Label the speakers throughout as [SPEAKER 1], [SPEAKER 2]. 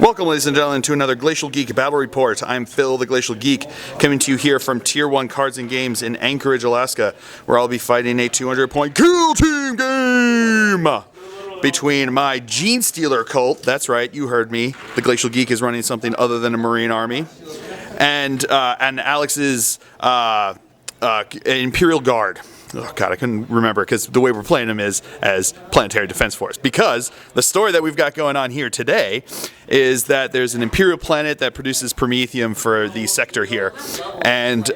[SPEAKER 1] Welcome, ladies and gentlemen, to another Glacial Geek Battle Report. I'm Phil, the Glacial Geek, coming to you here from Tier 1 Cards and Games in Anchorage, Alaska, where I'll be fighting a 200-point Kill Team game between my Genestealer cult, that's right, you heard me, the Glacial Geek is running something other than a Marine army, and Alex's Imperial Guard. Oh god, I couldn't remember because the way we're playing them is as Planetary Defense Force. Because the story that we've got going on here today is that there's an Imperial planet that produces promethium for the sector here, and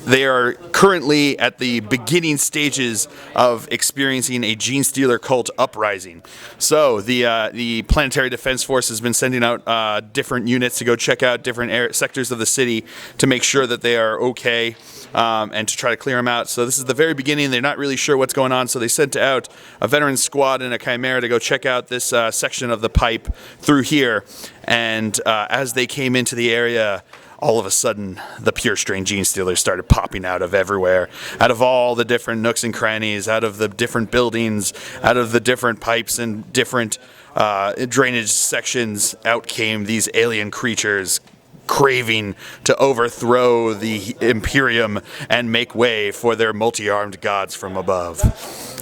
[SPEAKER 1] they are currently at the beginning stages of experiencing a Genestealer cult uprising. So the Planetary Defense Force has been sending out different units to go check out different sectors of the city to make sure that they are okay. And to try to clear them out. So this is the very beginning. They're not really sure what's going on, so they sent out a veteran squad and a chimera to go check out this section of the pipe through here. And as they came into the area, all of a sudden, the pure strain Genestealers started popping out of everywhere, out of all the different nooks and crannies, out of the different buildings, out of the different pipes and different drainage sections. Out came these alien creatures, craving to overthrow the Imperium and make way for their multi-armed gods from above.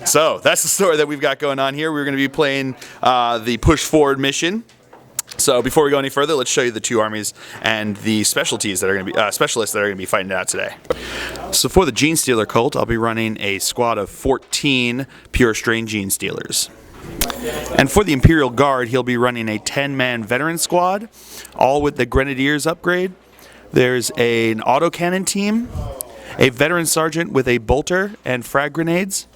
[SPEAKER 1] So that's the story that we've got going on here. We're going to be playing the push forward mission. So before we go any further, let's show you the two armies and the specialties that are going to be specialists that are going to be fighting it out today. So for the Genestealer cult, I'll be running a squad of 14 pure strain Genestealers. And for the Imperial Guard, he'll be running a 10-man veteran squad, all with the Grenadiers upgrade. There's an autocannon team, a veteran sergeant with a bolter and frag grenades.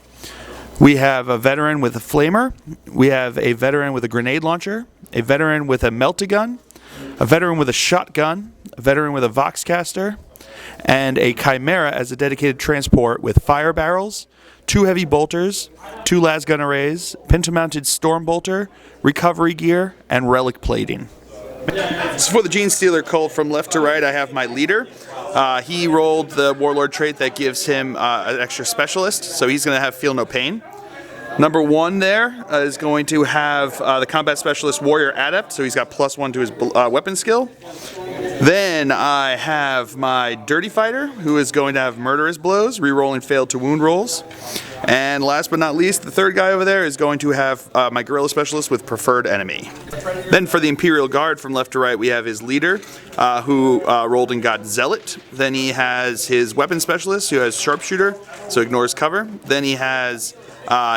[SPEAKER 1] We have a veteran with a flamer. We have a veteran with a grenade launcher, a veteran with a melt-a-gun, a veteran with a shotgun, a veteran with a voxcaster, and a chimera as a dedicated transport with fire barrels, 2 heavy bolters, 2 lasgun arrays, pinto-mounted storm bolter, recovery gear, and relic plating. So for the Genestealer cult, from left to right, I have my leader. He rolled the Warlord trait that gives him an extra specialist, so he's going to have Feel No Pain. Number 1 there is going to have the Combat Specialist Warrior Adept, so he's got +1 to his weapon skill. Then I have my Dirty Fighter, who is going to have Murderous Blows, rerolling failed to wound rolls. And last but not least, the third guy over there is going to have my Guerrilla Specialist with Preferred Enemy. Then for the Imperial Guard, from left to right, we have his leader, who rolled and got Zealot. Then he has his Weapon Specialist, who has Sharpshooter, so ignores cover. Then he has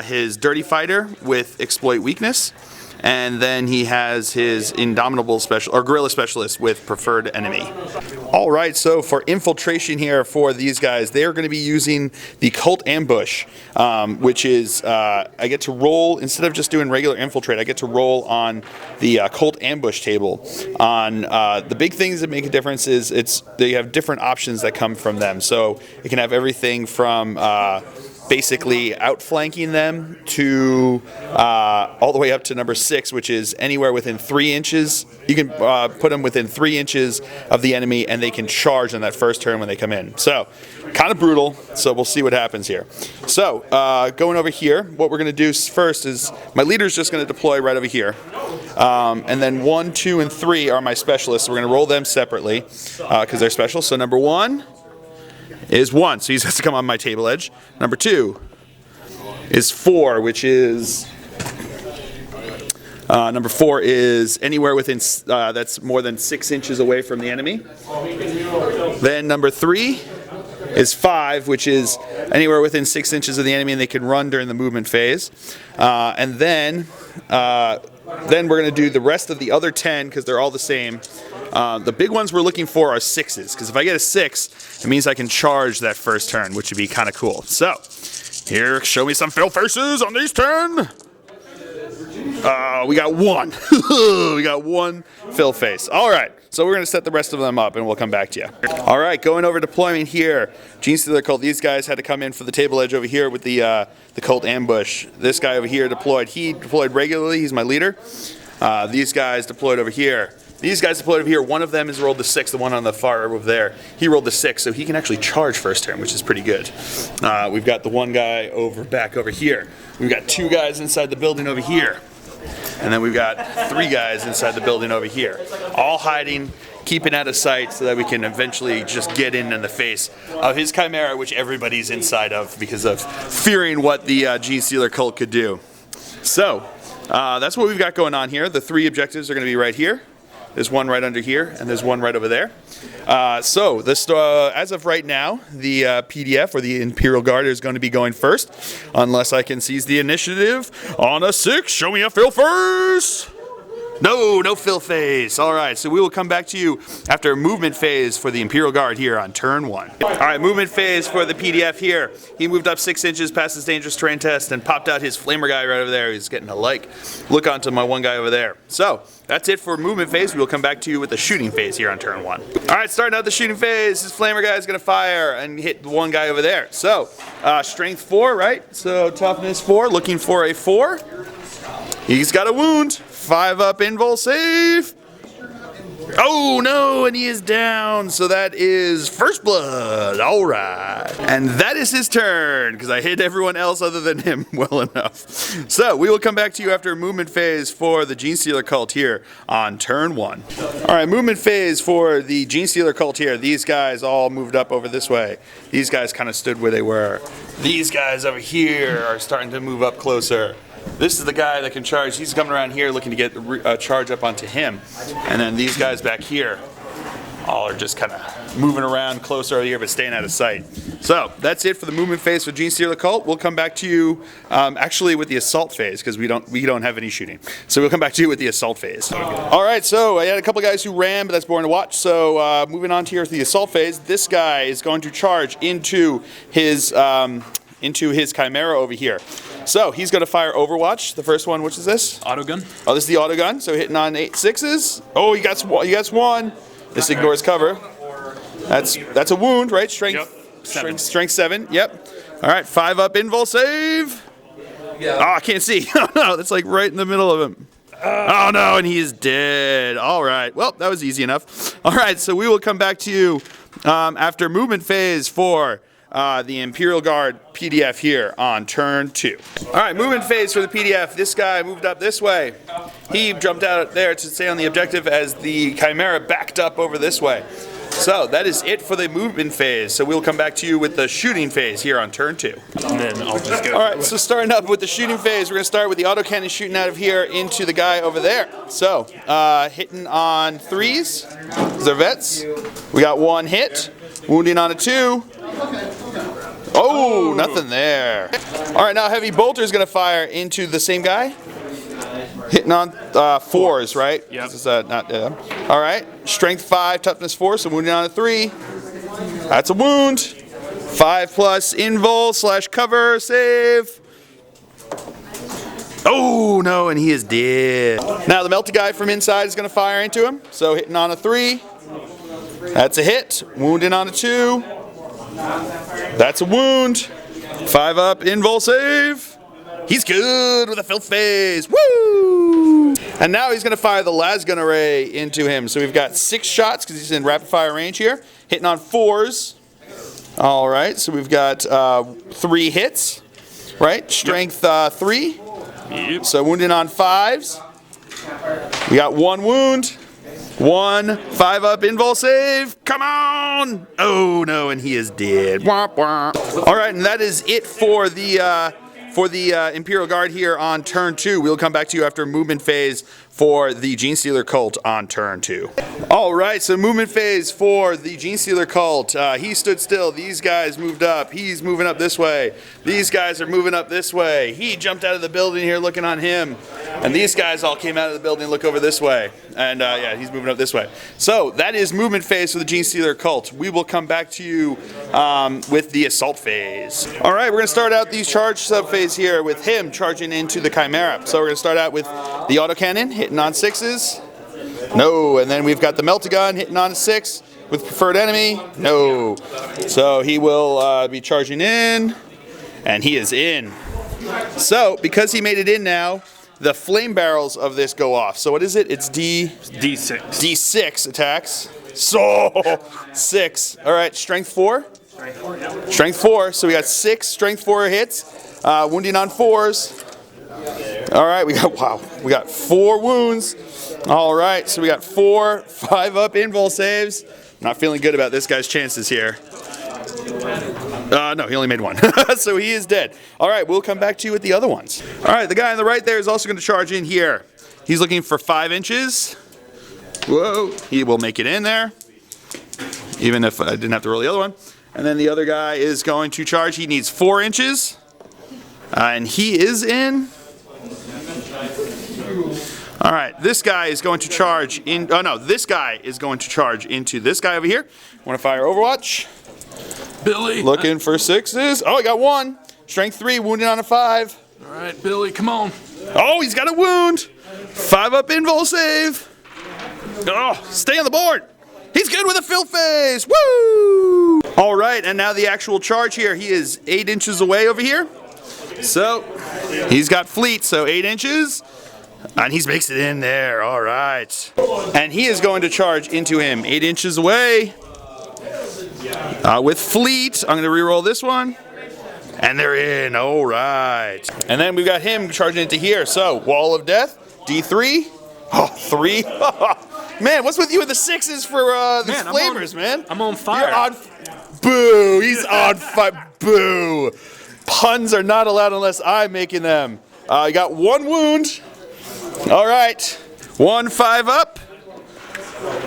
[SPEAKER 1] his Dirty Fighter with Exploit Weakness. And then he has his Indomitable Guerrilla Specialist with Preferred Enemy. Alright, so for infiltration here for these guys, they are going to be using the Cult Ambush, which is, I get to roll, instead of just doing regular infiltrate, I get to roll on the Cult Ambush table. On the big things that make a difference is they have different options that come from them. So it can have everything from basically outflanking them to all the way up to number 6, which is anywhere within 3 inches. You can put them within 3 inches of the enemy, and they can charge on that first turn when they come in. So, kind of brutal, so we'll see what happens here. So, going over here, what we're going to do first is, my leader's just going to deploy right over here. And then 1, 2, and 3 are my specialists. We're going to roll them separately, because they're special. So number 1 is 1, so he has to come on my table edge. Number 2 is 4, which is number 4 is anywhere within that's more than 6 inches away from the enemy. Then number 3 is 5, which is anywhere within 6 inches of the enemy, and they can run during the movement phase. And then we're going to do the rest of the other 10 because they're all the same. The big ones we're looking for are 6s, because if I get a 6, it means I can charge that first turn, which would be kind of cool. So, here, show me some Phil faces on these 10. We got 1. We got 1 Phil face. All right, so we're going to set the rest of them up, and we'll come back to you. All right, going over deployment here. Genestealer cult, these guys had to come in for the table edge over here with the Cult Ambush. This guy over here deployed. He deployed regularly. He's my leader. These guys deployed over here. These guys deployed over here. One of them has rolled the 6, the one on the far over there. He rolled the 6, so he can actually charge first turn, which is pretty good. We've got the one guy back over here. We've got 2 guys inside the building over here. And then we've got 3 guys inside the building over here, all hiding, keeping out of sight so that we can eventually just get in the face of his Chimera, which everybody's inside of because of fearing what the Genestealer cult could do. So, that's what we've got going on here. The 3 objectives are going to be right here. There's one right under here, and there's one right over there. So, this, as of right now, the PDF, or the Imperial Guard, is going to be going first, unless I can seize the initiative on a 6. Show me a fill face! No fill phase. All right, so we will come back to you after a movement phase for the Imperial Guard here on turn 1. All right, movement phase for the PDF here. He moved up 6 inches past his dangerous terrain test and popped out his flamer guy right over there. He's getting a look onto my one guy over there. So that's it for movement phase. We will come back to you with the shooting phase here on turn 1. All right, starting out the shooting phase, this flamer guy is going to fire and hit the one guy over there. So strength 4, right? So toughness 4, looking for a 4. He's got a wound. 5 up invul save. Oh no, and he is down. So that is first blood. All right. And that is his turn, because I hit everyone else other than him well enough. So we will come back to you after a movement phase for the Genestealer cult here on turn 1. All right, movement phase for the Genestealer cult here. These guys all moved up over this way. These guys kind of stood where they were. These guys over here are starting to move up closer. This is the guy that can charge. He's coming around here looking to get a charge up onto him. And then these guys back here all are just kind of moving around closer over here but staying out of sight. So that's it for the movement phase for Genestealer cult. We'll come back to you actually with the assault phase, because we don't have any shooting. So we'll come back to you with the assault phase. All right, so I had a couple guys who ran, but that's boring to watch. So moving on to here with the assault phase, this guy is going to charge into his Chimera over here. So he's going to fire Overwatch. The first one, which is this?
[SPEAKER 2] Autogun.
[SPEAKER 1] Oh, this is the autogun. So hitting on 8 6s. Oh, he gets 1. This ignores cover. That's a wound, right? Strength 7. Yep. All right, 5 up invul save. Oh, I can't see. Oh no, that's like right in the middle of him. Oh no, and he is dead. All right. Well, that was easy enough. All right, so we will come back to you after movement phase for the Imperial Guard PDF here on turn 2. All right, movement phase for the PDF. This guy moved up this way. He jumped out there to stay on the objective as the Chimera backed up over this way. So that is it for the movement phase. So we'll come back to you with the shooting phase here on turn 2.
[SPEAKER 2] And then I'll just go.
[SPEAKER 1] All right, so starting up with the shooting phase, we're going to start with the autocannon shooting out of here into the guy over there. So hitting on 3s, they're vets. We got 1 hit, wounding on a 2. Oh, nothing there. All right, now Heavy Bolter is going to fire into the same guy. Hitting on 4s, right?
[SPEAKER 2] Yep.
[SPEAKER 1] All right, strength 5, toughness 4, so wounding on a 3. That's a wound. 5 plus invul / cover save. Oh no, and he is dead. Now the melty guy from inside is going to fire into him. So hitting on a 3. That's a hit. Wounding on a 2. That's a wound. 5 up invul save. He's good with a filth phase. Woo! And now he's going to fire the lasgun array into him. So we've got 6 shots because he's in rapid fire range here. Hitting on 4s. All right, so we've got 3 hits, right? Strength 3.
[SPEAKER 2] Yep.
[SPEAKER 1] So wounding on 5s. We got 1 wound. 1 5 up invul save. Come on! Oh no, and he is dead. Wah, wah. All right, and that is it for the Imperial Guard here on turn 2. We'll come back to you after movement phase for the Genestealer cult on turn 2. All right, so movement phase for the Genestealer cult. He stood still. These guys moved up. He's moving up this way. These guys are moving up this way. He jumped out of the building here looking on him. And these guys all came out of the building and look over this way. And yeah, he's moving up this way. So that is movement phase for the Genestealer cult. We will come back to you with the assault phase. All right, we're going to start out these charge sub-phase here with him charging into the Chimera. So we're going to start out with the autocannon hitting on 6s. No, and then we've got the meltagun hitting on a 6 with preferred enemy. No. So he will be charging in, and he is in. So because he made it in now, the flame barrels of this go off. So what is it? It's
[SPEAKER 2] D6.
[SPEAKER 1] D6 attacks. So 6. All right, strength 4. Strength 4. So we got 6 strength 4 hits. Wounding on 4s. All right, we got 4 wounds. All right, so we got 4 5-up invul saves. Not feeling good about this guy's chances here. No, he only made 1. So he is dead. All right, we'll come back to you with the other ones. All right, the guy on the right there is also going to charge in here. He's looking for 5 inches. Whoa, he will make it in there, even if I didn't have to roll the other one. And then the other guy is going to charge. He needs 4 inches. And he is in. All right, this guy is going to charge in. Oh no, this guy is going to charge into this guy over here. Want to fire Overwatch?
[SPEAKER 2] Billy.
[SPEAKER 1] Looking for 6s. Oh, I got 1. Strength 3, wounded on a 5.
[SPEAKER 2] All right, Billy, come on.
[SPEAKER 1] Oh, he's got a wound. 5-up invul save. Oh, stay on the board. He's good with a fill phase. Woo! All right, and now the actual charge here. He is 8 inches away over here. So he's got fleet, so 8 inches. And he makes it in there. All right. And he is going to charge into him 8 inches away. With fleet, I'm going to re-roll this one. And they're in. All right. And then we've got him charging into here. So wall of death, D3. Oh, 3. Man, what's with you with the 6s for the flavors, man?
[SPEAKER 2] I'm on fire.
[SPEAKER 1] You're on. Boo. He's on fire. Boo. Puns are not allowed unless I'm making them. I got 1 wound. All right. 1 5-up.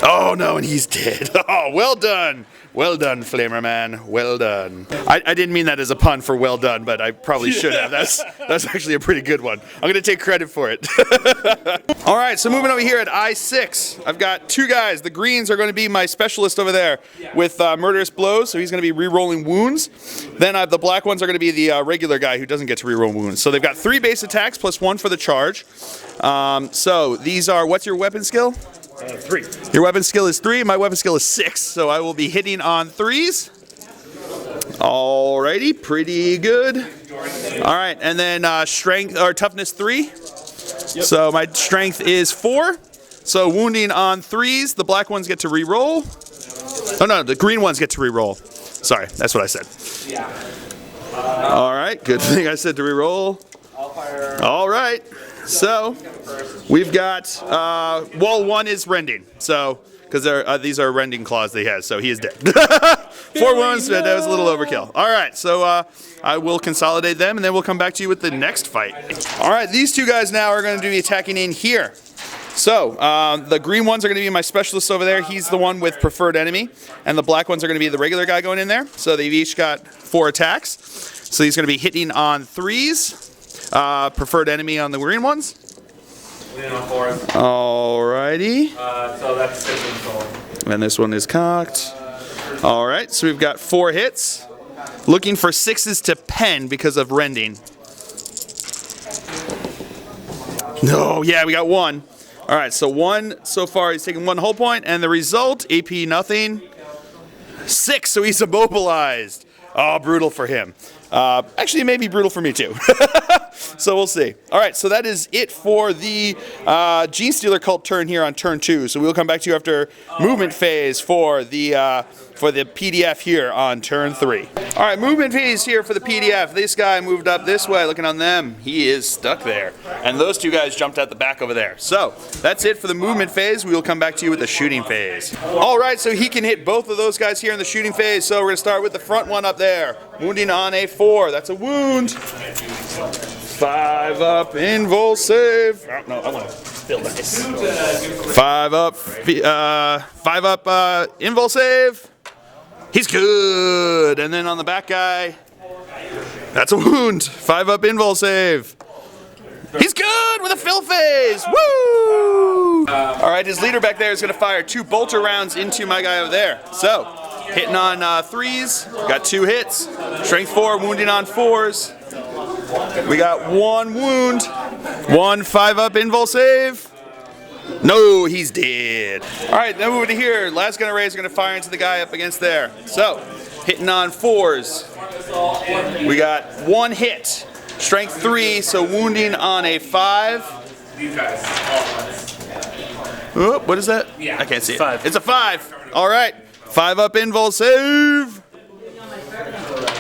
[SPEAKER 1] Oh, no, and he's dead. Oh, well done. Well done, Flamer Man. Well done. I didn't mean that as a pun for well done, but I probably should have. That's actually a pretty good one. I'm going to take credit for it. All right, so moving over here at I6, I've got 2 guys. The greens are going to be my specialist over there with murderous blows, so he's going to be re-rolling wounds. Then the black ones are going to be the regular guy who doesn't get to re-roll wounds. So they've got 3 base attacks plus 1 for the charge. So these are, what's your weapon skill?
[SPEAKER 2] 3.
[SPEAKER 1] Your weapon skill is 3. My weapon skill is 6. So I will be hitting on 3s. Alrighty, pretty good. All right, and then strength or toughness 3. Yep. So my strength is 4. So wounding on 3s. The black ones get to re-roll. Oh no, the green ones get to re-roll. Sorry, that's what I said. All right, good thing I said to re-roll. All right. So we've got wall 1 is rending, so because these are rending claws that he has, so he is dead. 4 wounds, but that was a little overkill. All right, so I will consolidate them, and then we'll come back to you with the next fight. All right, these 2 guys now are going to be attacking in here. So the green ones are going to be my specialists over there. He's the one with preferred enemy, and the black ones are going to be the regular guy going in there. So they've each got 4 attacks. So he's going to be hitting on 3s. Preferred enemy on the green ones. Alrighty.
[SPEAKER 2] So that's 6
[SPEAKER 1] and this one is cocked. Alright, so we've got 4 hits. Looking for 6s to pen because of rending. No, yeah, we got 1. Alright, so 1 so far. He's taking 1 hull point, and the result, AP nothing. 6, so he's immobilized. Oh, brutal for him. Actually, it may be brutal for me too. So we'll see. All right, so that is it for the Genestealer cult turn here on turn 2. So we'll come back to you after movement phase for the PDF here on turn 3. All right, movement phase here for the PDF. This guy moved up this way, looking on them. He is stuck there. And those 2 guys jumped out the back over there. So that's it for the movement phase. We will come back to you with the shooting phase. All right, so he can hit both of those guys here in the shooting phase. So we're going to start with the front one up there. Wounding on a 4. That's a wound. 5-up invul save. Oh, no, I want to fill dice. 5-up invul save. He's good. And then on the back guy, that's a wound. 5-up invul save. He's good with a fill phase. Woo! All right, his leader back there is going to fire 2 bolter rounds into my guy over there. So hitting on 3s, got 2 hits. Strength 4, wounding on 4s. We got 1 wound, 1 5-up invul save. No, he's dead. All right, then moving to here. Last gunner raise is going to fire into the guy up against there. So hitting on 4s. We got 1 hit, strength 3, so wounding on a 5. Oh, what is that? I can't see it.
[SPEAKER 2] 5.
[SPEAKER 1] It's a 5. All right. 5-up invul save.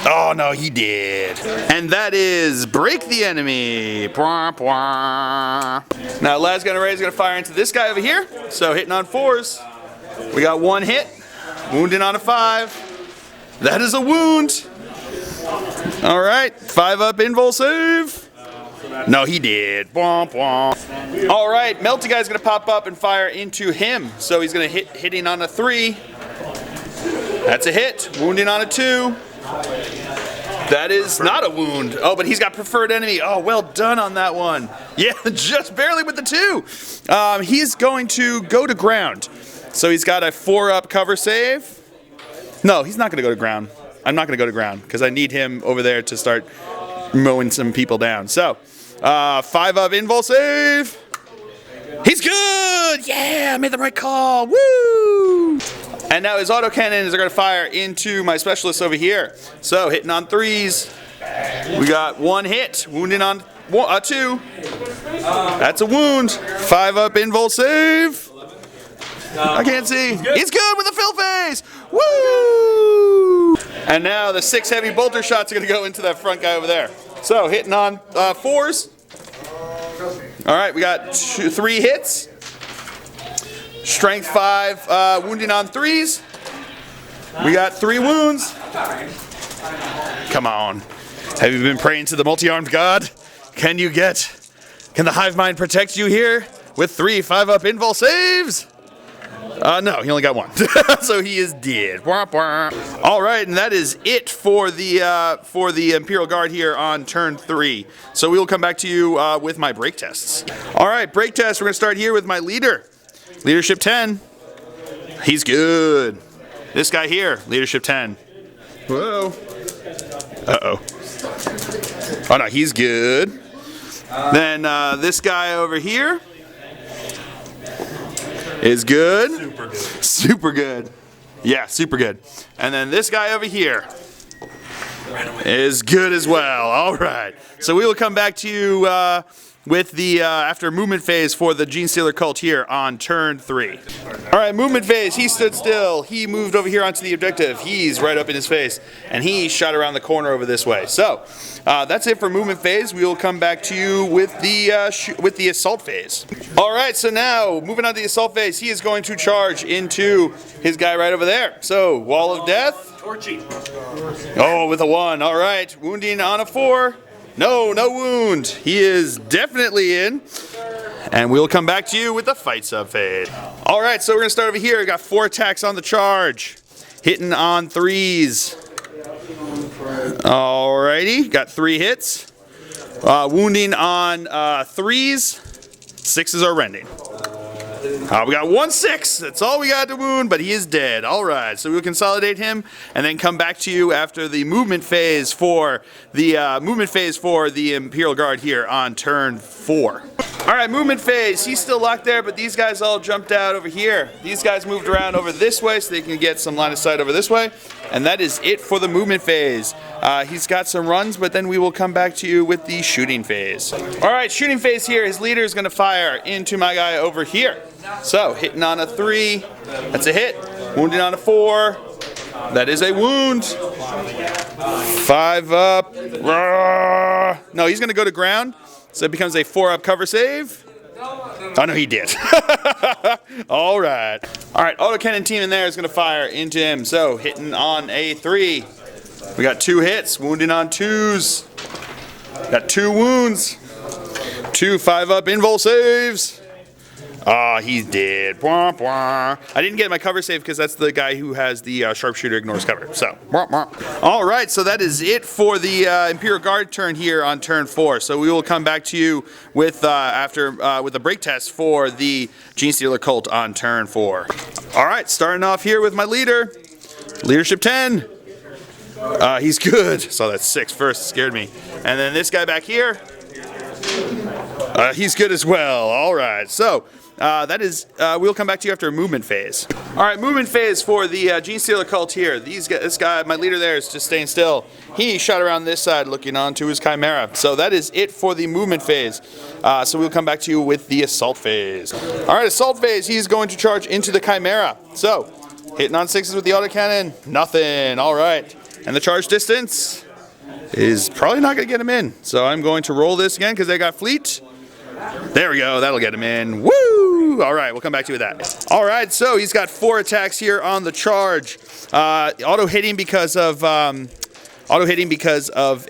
[SPEAKER 1] Oh no, he did. And that is break the enemy. Bwah, bwah. Now Lad's gonna raise, gonna fire into this guy over here. So hitting on 4s. We got 1 hit. Wounding on a 5. That is a wound. All right, 5 up invul save. No, he did. Bwah, bwah. All right, Melty guy's gonna pop up and fire into him. So he's gonna hitting on a 3. That's a hit. Wounding on a 2. That is not a wound. Oh, but he's got preferred enemy. Oh, well done on that one. Yeah, just barely with the 2. He's going to go to ground. So he's got a 4-up cover save. No, he's not going to go to ground. I'm not going to go to ground because I need him over there to start mowing some people down. So, 5-up invul save. He's good. Yeah, I made the right call. Woo! And now his autocannon is going to fire into my specialist over here. So hitting on 3s. We got 1 hit. Wounding on 2. That's a wound. 5-up invul save. I can't see. He's good with the fill phase. Woo! And now the 6 heavy bolter shots are going to go into that front guy over there. So hitting on 4s. All right, we got 3 hits. Strength 5, wounding on 3s. We got 3 wounds. Come on. Have you been praying to the multi-armed god? Can the hive mind protect you here with 3 5-up invul saves? No, he only got 1. So he is dead. All right, and that is it for the Imperial Guard here on turn 3. So we will come back to you with my break tests. All right, break test. We're going to start here with my leader. Leadership 10. He's good. This guy here, leadership 10. Whoa. Uh-oh. Oh no, he's good. Then this guy over here is good.
[SPEAKER 2] Super good.
[SPEAKER 1] Super good. Yeah, super good. And then this guy over here is good as well. All right. So we will come back to you with the after movement phase for the Genestealer cult here on turn 3. All right, movement phase. He stood still. He moved over here onto the objective. He's right up in his face, and he shot around the corner over this way. So that's it for movement phase. We will come back to you with the assault phase. All right, so now moving on to the assault phase, he is going to charge into his guy right over there. So wall of death.
[SPEAKER 2] Torchy.
[SPEAKER 1] Oh, with a 1. All right, wounding on a 4. No wound. He is definitely in. And we'll come back to you with the fight sub phase. All right, so we're going to start over here. We got 4 attacks on the charge. Hitting on 3s. Alrighty, got 3 hits. Wounding on 3s. 6s are rending. We got 1 6. That's all we got to wound, but he is dead. All right, so we'll consolidate him and then come back to you after the movement phase for the Imperial Guard here on turn 4. All right, movement phase. He's still locked there, but these guys all jumped out over here. These guys moved around over this way so they can get some line of sight over this way. And that is it for the movement phase. He's got some runs, but then we will come back to you with the shooting phase. All right, shooting phase here. His leader is going to fire into my guy over here. So hitting on a 3. That's a hit. Wounding on a 4. That is a wound. 5 up. No, he's going to go to ground. So it becomes a 4-up cover save. Oh, no, he did. All right. All right, autocannon team in there is going to fire into him. So hitting on a 3. We got 2 hits. Wounding on 2s. Got 2 wounds. 2 5-up invul saves. Ah, he's dead. Bwah, bwah. I didn't get my cover save because that's the guy who has the sharpshooter ignores cover. So, bwah, bwah. All right, so that is it for the Imperial Guard turn here on turn 4. So we will come back to you with with a break test for the Genestealer cult on turn 4. All right, starting off here with my leader, leadership 10. He's good. So that's 6 first. Scared me. And then this guy back here. He's good as well. All right, so. That is, we'll come back to you after a movement phase. All right, movement phase for the Genestealer cult here. This guy, my leader there, is just staying still. He shot around this side looking onto his Chimera. So that is it for the movement phase. So we'll come back to you with the assault phase. All right, assault phase, he's going to charge into the Chimera. So, hitting on 6s with the autocannon, nothing. All right. And the charge distance is probably not going to get him in. So I'm going to roll this again because they got fleet. There we go. That'll get him in. Woo! All right, we'll come back to you with that. All right, so he's got 4 attacks here on the charge. Auto hitting because of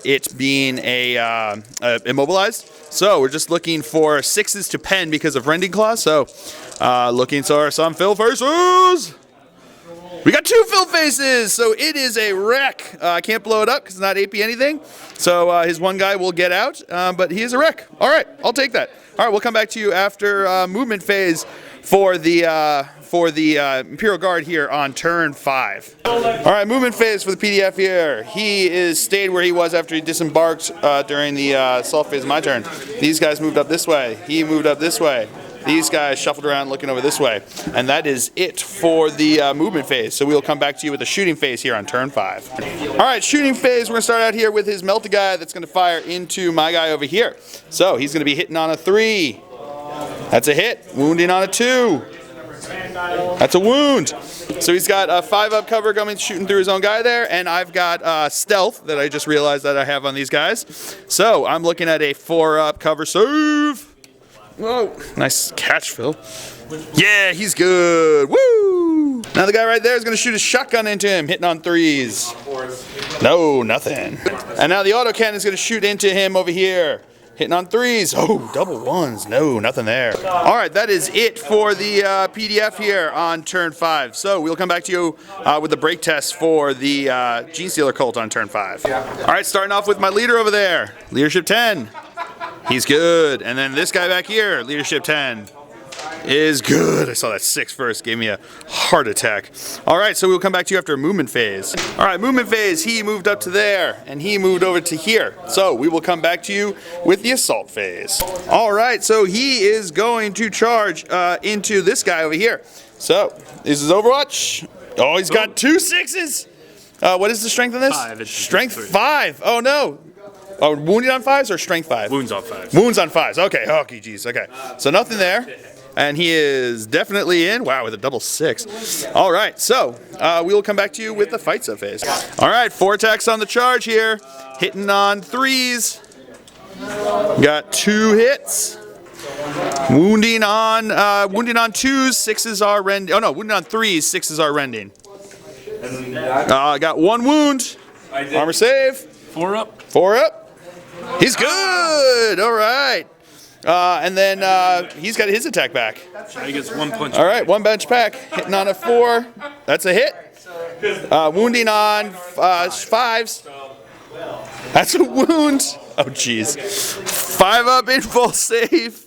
[SPEAKER 1] it being a immobilized. So we're just looking for 6s to pen because of rending claws. So looking for some fill faces. We got 2 fill faces, so it is a wreck. I can't blow it up because it's not AP anything. So his one guy will get out, but he is a wreck. All right, I'll take that. All right, we'll come back to you after movement phase for the Imperial Guard here on turn 5. All right, movement phase for the PDF here. He is stayed where he was after he disembarked during the assault phase of my turn. These guys moved up this way. He moved up this way. These guys shuffled around looking over this way. And that is it for the movement phase. So we'll come back to you with the shooting phase here on turn 5. All right, shooting phase. We're going to start out here with his melted guy that's going to fire into my guy over here. So he's going to be hitting on a 3. That's a hit. Wounding on a 2. That's a wound. So he's got a 5-up cover coming, shooting through his own guy there. And I've got stealth that I just realized that I have on these guys. So I'm looking at a 4-up cover save. Whoa, nice catch, Phil. Yeah, he's good. Woo! Now the guy right there is going to shoot a shotgun into him, hitting on 3s. No, nothing. And now the autocannon is going to shoot into him over here, hitting on 3s. Oh, double 1s. No, nothing there. All right, that is it for the PDF here on turn 5. So we'll come back to you with the break test for the Genestealer cult on turn 5. All right, starting off with my leader over there, leadership 10. He's good. And then this guy back here, leadership 10, is good. I saw that 6 first, gave me a heart attack. All right, so we'll come back to you after a movement phase. All right, movement phase, he moved up to there, and he moved over to here. So we will come back to you with the assault phase. All right, so he is going to charge into this guy over here. So this is Overwatch. Oh, he's got 2 6s. What is the strength on this?
[SPEAKER 2] 5.
[SPEAKER 1] Strength 5. Oh, no. Oh, wounding on 5s or strength 5?
[SPEAKER 2] Wounds on 5s.
[SPEAKER 1] Wounds on 5s. Okay. Okay, geez. Okay. So nothing there. And he is definitely in. Wow, with a double 6. All right. So we will come back to you with the fight sub phase. All right. 4 attacks on the charge here. Hitting on 3s. Got 2 hits. Wounding on 2s. 6s are rending. Oh no, wounding on 3s. 6s are rending. I got 1 wound. Armor save.
[SPEAKER 2] 4 up.
[SPEAKER 1] 4 up. He's good. All right. And then he's got his attack back.
[SPEAKER 2] He gets 1 punch.
[SPEAKER 1] All right, 1 bench pack. Hitting on a 4. That's a hit. Wounding on 5s. That's a wound. Oh, jeez. 5 up in full save.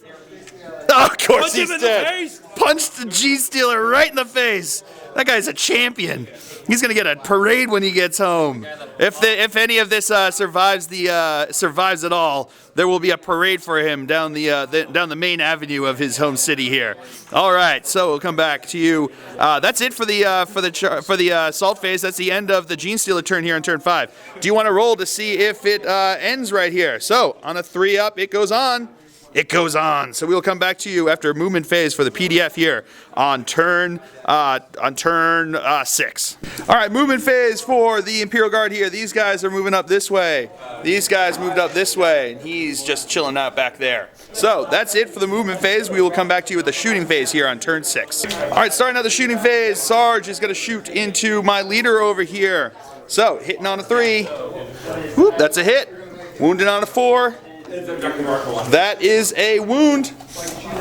[SPEAKER 1] Oh, of course he's dead. Punched the Genestealer right in the face. That guy's a champion. He's gonna get a parade when he gets home. If any of this survives at all, there will be a parade for him down the main avenue of his home city here. All right, so we'll come back to you. That's it for the assault phase. That's the end of the Genestealer turn here on turn 5. Do you want to roll to see if it ends right here? So on a 3 up, it goes on. It goes on. So we'll come back to you after movement phase for the PDF here on turn 6. All right, movement phase for the Imperial Guard here. These guys are moving up this way. These guys moved up this way, and he's just chilling out back there. So that's it for the movement phase. We will come back to you with the shooting phase here on turn 6. All right, starting out the shooting phase, Sarge is going to shoot into my leader over here. So hitting on a 3. Whoop, that's a hit. Wounded on a 4. That is a wound.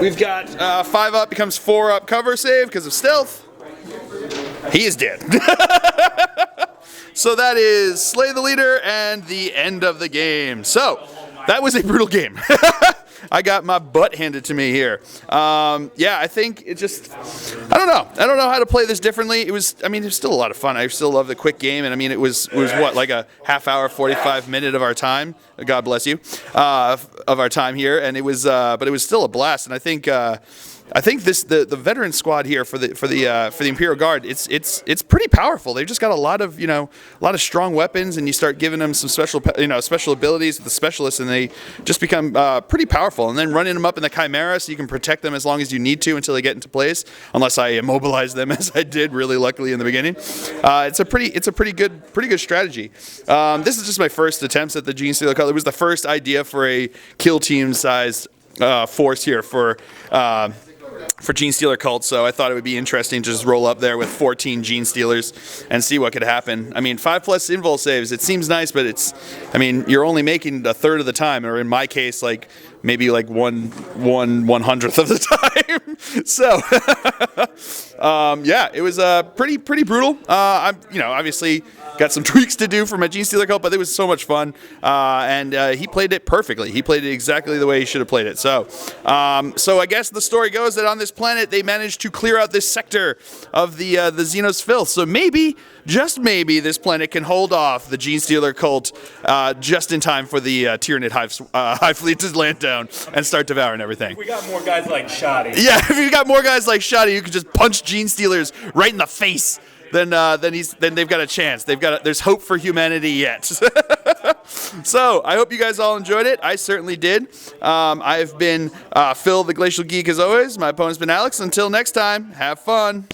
[SPEAKER 1] We've got 5 up becomes 4 up cover save because of stealth. He is dead. So that is slay the leader and the end of the game. So that was a brutal game. I got my butt handed to me here. Yeah, I think it just, I don't know how to play this differently. It was still a lot of fun. I still love the quick game, and I mean, it was what, like a half hour, 45 minute of our time. God bless you, of our time here, and it was, but it was still a blast. And I think, I think the veteran squad here for the Imperial Guard, it's pretty powerful. They've just got a lot of strong weapons, and you start giving them some special abilities with the specialists, and they just become pretty powerful. And then running them up in the Chimera, so you can protect them as long as you need to until they get into place, unless I immobilize them as I did really luckily in the beginning. It's a pretty good strategy. This is just my first attempts at the Genestealer cult. It was the first idea for a kill team sized force here for Genestealer cult, so I thought it would be interesting to just roll up there with 14 Genestealers and see what could happen. I mean, 5+ invul saves, it seems nice, but you're only making a third of the time, or in my case, like maybe like 1/100th of the time. So yeah, it was pretty brutal. I'm obviously got some tweaks to do for my Genestealer cult, but it was so much fun, and he played it perfectly. He played it exactly the way he should have played it. So I guess the story goes that on this planet they managed to clear out this sector of the Xenos filth. So maybe, just maybe, this planet can hold off the Genestealer cult just in time for the Tyranid Hive fleet to land down and start devouring everything.
[SPEAKER 2] We got more guys like Shoddy.
[SPEAKER 1] Yeah, if you got more guys like Shoddy, you can just punch Genestealers right in the face. Then they've got a chance. There's hope for humanity yet. So I hope you guys all enjoyed it. I certainly did. I've been Phil the Glacial Geek as always. My opponent's been Alex. Until next time, have fun.